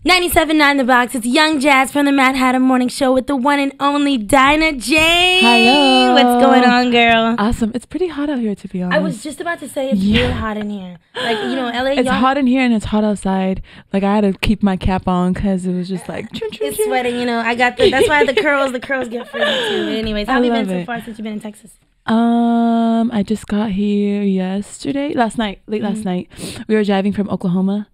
97.9 The Box. It's Young Jazz from the Mad Hatter Morning Show with the one and only Dinah Jane. Hello. What's going on, girl? Awesome. It's pretty hot out here, to be honest. I was just about to say it's real hot in here. Like, you know, LA. It's hot in here and it's hot outside. Like, I had to keep my cap on because it was just like... It's sweating, you know. I got that's why the curls get frizzy too. Anyways, how have you been so far since you've been in Texas? I just got here last night. We were driving from Oklahoma.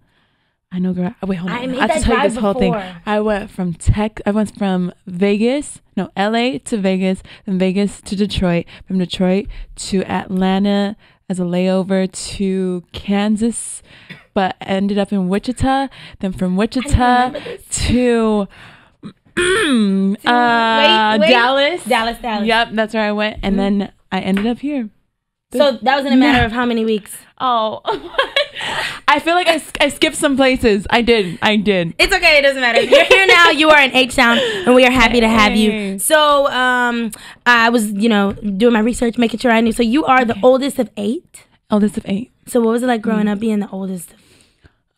I know, girl. Wait, hold on. I have to tell you this whole thing. I went from Vegas, LA to Vegas, then Vegas to Detroit, from Detroit to Atlanta as a layover to Kansas, but ended up in Wichita, then from Wichita to Dallas. Dallas. Yep, that's where I went, and then I ended up here. So that was in a matter of how many weeks? Oh, I feel like I skipped some places. I did. It's okay. It doesn't matter. You're here now. You are in H-Town, and we are happy to have you. So I was, doing my research, making sure I knew. So you are the oldest of 8? Oldest of 8. So what was it like growing up being the oldest?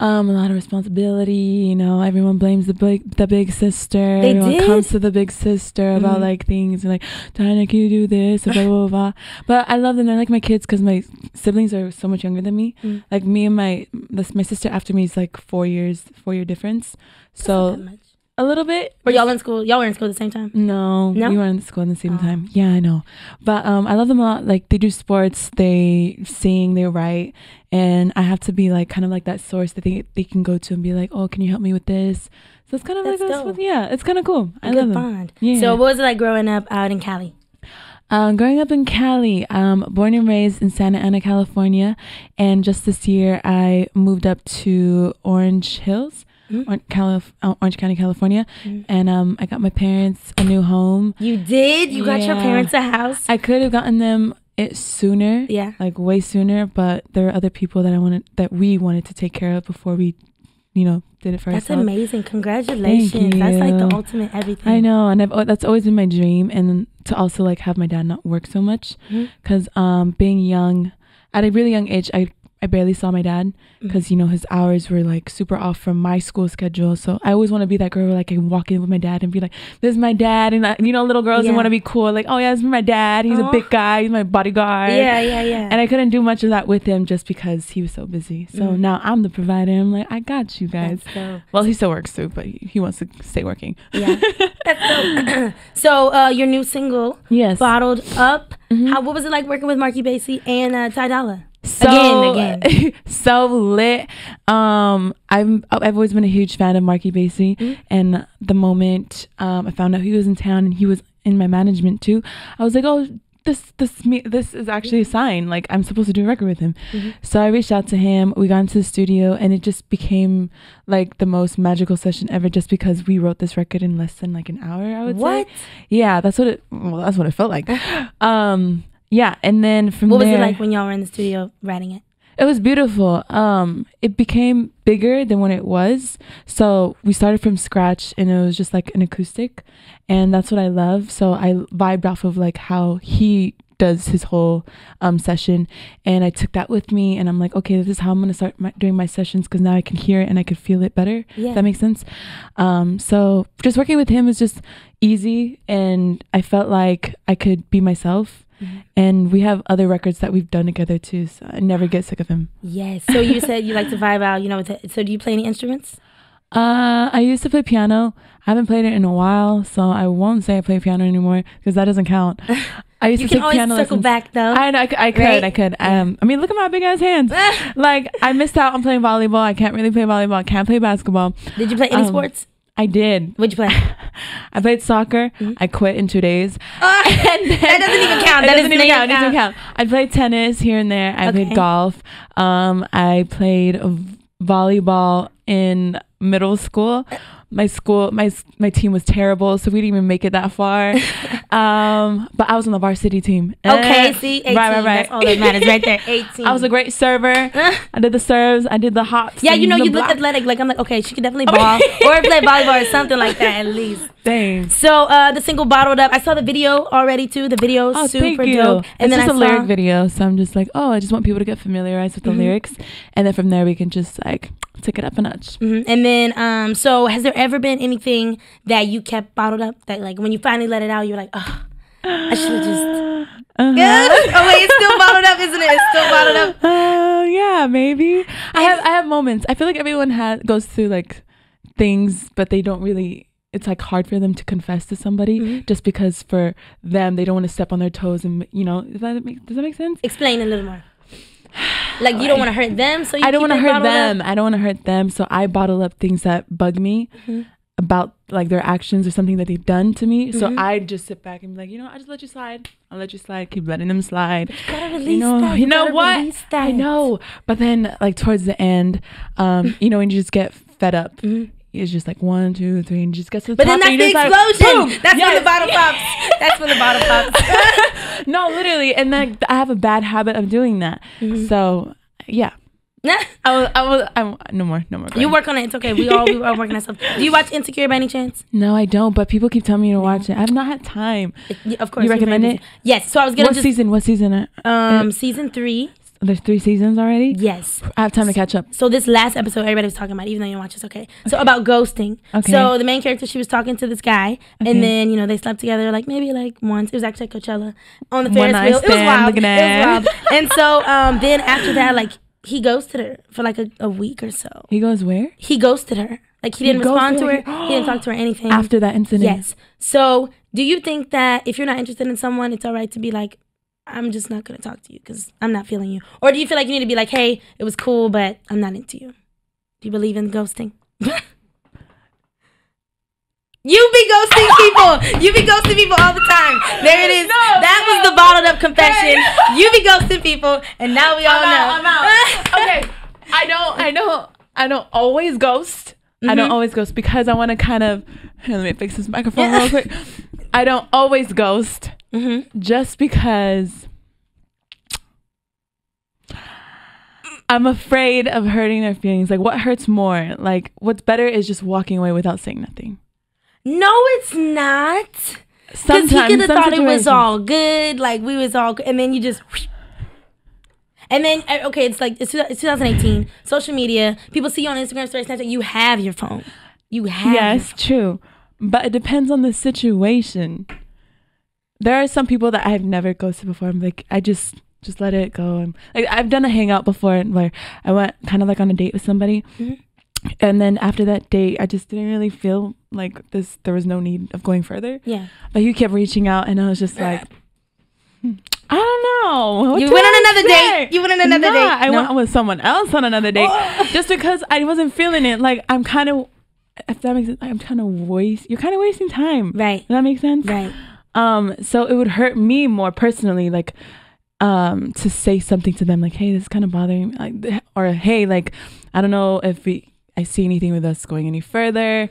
A lot of responsibility, everyone blames the big sister. Everyone comes to the big sister about like things and like, Dinah, can you do this? Or blah, blah, blah. But I love them. They're like my kids because my siblings are so much younger than me. Like me and my sister after me is like 4 year difference. So a little bit. Were y'all in school? Y'all were in school at the same time? No? We weren't in school at the same time. Yeah, I know. But I love them a lot. Like they do sports, they sing, they write. And I have to be like kind of like that source that they can go to and be like, oh, can you help me with this? So it's kind of it's kind of cool. I love them. Bond. Yeah. So what was it like growing up out in Cali? Growing up in Cali, born and raised in Santa Ana, California. And just this year, I moved up to Orange Hills. Orange County, California, and I got my parents a new home. You did? You got your parents a house? I could have gotten them it sooner, like way sooner, but there were other people that we wanted to take care of before we, did it for ourselves. That's amazing! Congratulations! That's like the ultimate everything. I know, and that's always been my dream, and to also like have my dad not work so much, because being young, at a really young age, I barely saw my dad because, his hours were like super off from my school schedule. So I always want to be that girl where like I can walk in with my dad and be like, this is my dad. And little girls want to be cool. Like, oh yeah, this is my dad. He's a big guy. He's my bodyguard. Yeah. And I couldn't do much of that with him just because he was so busy. So now I'm the provider. I'm like, I got you guys. Well, he still works too, but he wants to stay working. Yeah. That's so your new single, Bottled Up. What was it like working with Marc E, Bassey and Ty Dolla? Again. So lit. I've always been a huge fan of Marc E, Bassey, and the moment I found out he was in town and he was in my management too, I was like, oh, this is actually a sign. Like I'm supposed to do a record with him. So I reached out to him. We got into the studio, and it just became like the most magical session ever. Just because we wrote this record in less than like an hour, I would say. Yeah, that's what it felt like. Yeah, and then from there... What was it like when y'all were in the studio writing it? It was beautiful. It became bigger than when it was. So we started from scratch, and it was just like an acoustic. And that's what I love. So I vibed off of like how he does his whole session. And I took that with me, and I'm like, okay, this is how I'm going to start doing my sessions, because now I can hear it and I can feel it better. Yeah. If that makes sense. So just working with him was just easy, and I felt like I could be myself. And we have other records that we've done together too, so I never get sick of him. Yes. So you said you like to vibe out, so do you play any instruments? I used to play piano. I haven't played it in a while, so I won't say I play piano anymore because that doesn't count. I used to take piano lessons. You can always circle back though. I could. I mean, look at my big ass hands. Like I missed out on playing volleyball. I can't really play volleyball. I can't play basketball. Did you play any sports? I did. What'd you play? I played soccer. I quit in 2 days. That doesn't even count. That doesn't even count. I played tennis here and there. I played golf. I played volleyball in middle school. My team was terrible, so we didn't even make it that far. But I was on the varsity team. Okay, see, 18. Right. That's all that matters, right there. 18. I was a great server. I did the serves. I did the hops. Yeah, you look athletic. Like I'm like, okay, she could definitely ball or play volleyball or something like that at least. Thanks. So the single Bottled Up. I saw the video already too. The video super dope. And it's just a lyric video, so I'm just like, oh, I just want people to get familiarized with the lyrics, and then from there we can just like take it up a notch. And then, so has there ever been anything that you kept bottled up that, like, when you finally let it out, you're like, oh, I should have just. Yeah. Oh wait, it's still bottled up, isn't it? It's still bottled up. Yeah, maybe. I have moments. I feel like everyone goes through like things, but they don't really. It's like hard for them to confess to somebody just because for them they don't want to step on their toes and does that make sense? Explain a little more. Like you don't want to hurt them, so I don't want to hurt them. I don't want to hurt them, so I bottle up things that bug me about like their actions or something that they've done to me. So I just sit back and be like, I just let you slide. I'll let you slide. Keep letting them slide. But you gotta release that. You know what? I know. But then like towards the end, when you just get fed up. It's just like 1, 2, 3, and just gets to the top. But then that's the explosion. That's when the bottle pops. That's when the bottle pops. No, literally, and then I have a bad habit of doing that. So yeah, I no more. You work on it. It's okay. We all working on stuff. Do you watch Insecure by any chance? No, I don't. But people keep telling me to watch it. I've not had time. Of course, you recommend it? Yes. So I was gonna. What season? Season 3. There's 3 seasons already? Yes. I have time to catch up. So this last episode, everybody was talking about it, even though you don't watch, it's okay. So about ghosting. Okay. So the main character, she was talking to this guy, and then, they slept together maybe once. It was actually at Coachella on the Ferris wheel. It was wild. It was wild. And so then after that, he ghosted her for a week or so. He goes where? He ghosted her. He didn't respond to her. He didn't talk to her anything. After that incident? Yes. So do you think that if you're not interested in someone, it's all right to be like, I'm just not going to talk to you because I'm not feeling you? Or do you feel like you need to be like, hey, it was cool, but I'm not into you? Do you believe in ghosting? You be ghosting people. You be ghosting people all the time. There it is. That was the bottled up confession. You be ghosting people, and now we all know. I'm out. Okay. I don't always ghost. I don't always ghost because I want to kind of... Here, let me fix this microphone real quick. I don't always ghost. Just because I'm afraid of hurting their feelings. Like, what hurts more? Like, what's better is just walking away without saying nothing. No, it's not. Because he could have thought it was all good. Like, we was all good. And then you just... And then, okay, it's 2018. Social media. People see you on Instagram, stories, Snapchat. You have your phone. You have Yes, true. But it depends on the situation. There are some people that I've never ghosted before. I'm like, I just let it go. I've done a hangout before where I went kind of on a date with somebody. And then after that date, I just didn't really feel like there was no need of going further. Yeah. But he kept reaching out and I was just like, I don't know. You went on another date. You went on another date. I went with someone else on another date just because I wasn't feeling it. Like, I'm kind of, if that makes sense, you're kind of wasting time. Right. Does that make sense? Right. So it would hurt me more personally, to say something to them, like, hey, this is kind of bothering me, or hey, I don't know if I see anything with us going any further.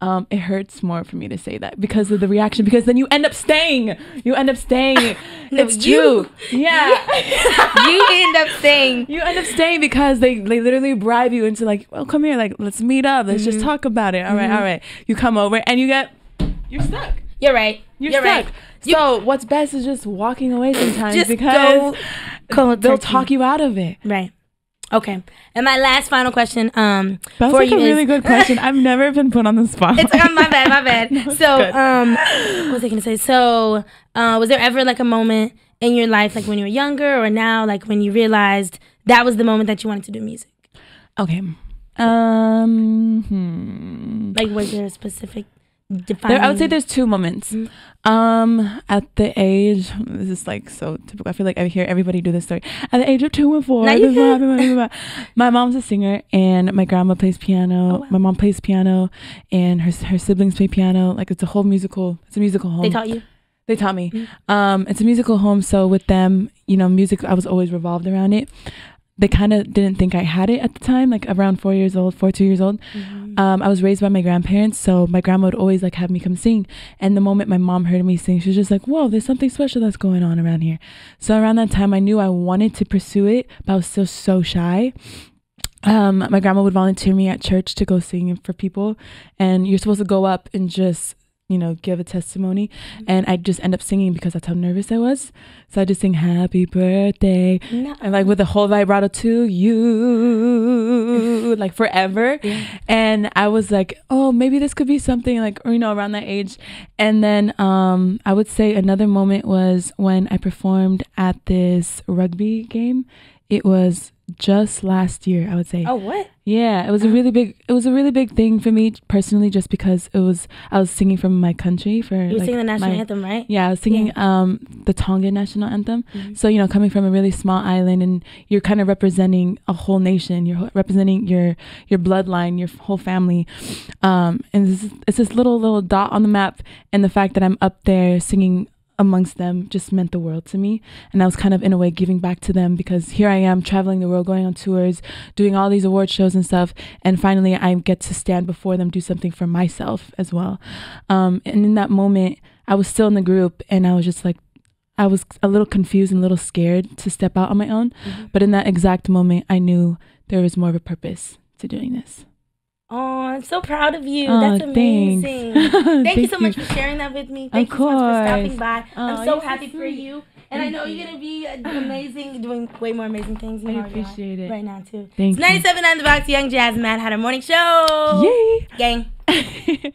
It hurts more for me to say that because of the reaction, because then you end up staying. No, it's true. Yeah. You end up staying. You end up staying because they literally bribe you into well, come here, let's meet up. Let's just talk about it. All right. You come over and you're stuck. You're right. You're stuck. Right. So what's best is just walking away sometimes just because they'll talk you out of it. Right. Okay. And my last final question that's a really good question. I've never been put on the spot. It's my bad. No, so what was I gonna say? So was there ever a moment in your life when you were younger or now when you realized that was the moment that you wanted to do music? Okay. Was there a specific I would say there's 2 moments. At the age, this is so typical. I feel like I hear everybody do this story. At the age of 2 and 4, my mom's a singer and my grandma plays piano. Oh, wow. My mom plays piano and her siblings play piano. It's a whole musical. It's a musical home. They taught you? They taught me. It's a musical home. So with them, music, I was always revolved around it. They kind of didn't think I had it at the time, around 2 years old. I was raised by my grandparents, so my grandma would always have me come sing. And the moment my mom heard me sing, she was just like, whoa, there's something special that's going on around here. So around that time, I knew I wanted to pursue it, but I was still so shy. My grandma would volunteer me at church to go sing for people. And you're supposed to go up and just give a testimony. And I just end up singing because that's how nervous I was. So I just sing happy birthday and like with a whole vibrato to you, like forever. And I was like, oh, maybe this could be something like, or, around that age. And then I would say another moment was when I performed at this rugby game. It was just last year, I would say. Oh, what? Yeah, it was a really big thing for me personally, just because I was singing from my country for. You were singing the national anthem, right? Yeah, I was singing the Tongan national anthem. So coming from a really small island, and you're kind of representing a whole nation. You're representing your bloodline, your whole family, and it's this little dot on the map. And the fact that I'm up there singing amongst them just meant the world to me. And I was kind of in a way giving back to them, because here I am traveling the world, going on tours, doing all these award shows and stuff, and finally I get to stand before them, do something for myself as well. And in that moment I was still in the group, and I was just like, I was a little confused and a little scared to step out on my own. But in that exact moment I knew there was more of a purpose to doing this. Oh, I'm so proud of you. That's amazing. Thank you so much for sharing that with me. Thank you so much for stopping by. I'm so happy for you. And I know you're going to be amazing, doing way more amazing things. I appreciate it. Right now, too. Thank you. It's 97.9 The Box, Young Jazz, Mad Hatter Morning Show. Yay. Gang.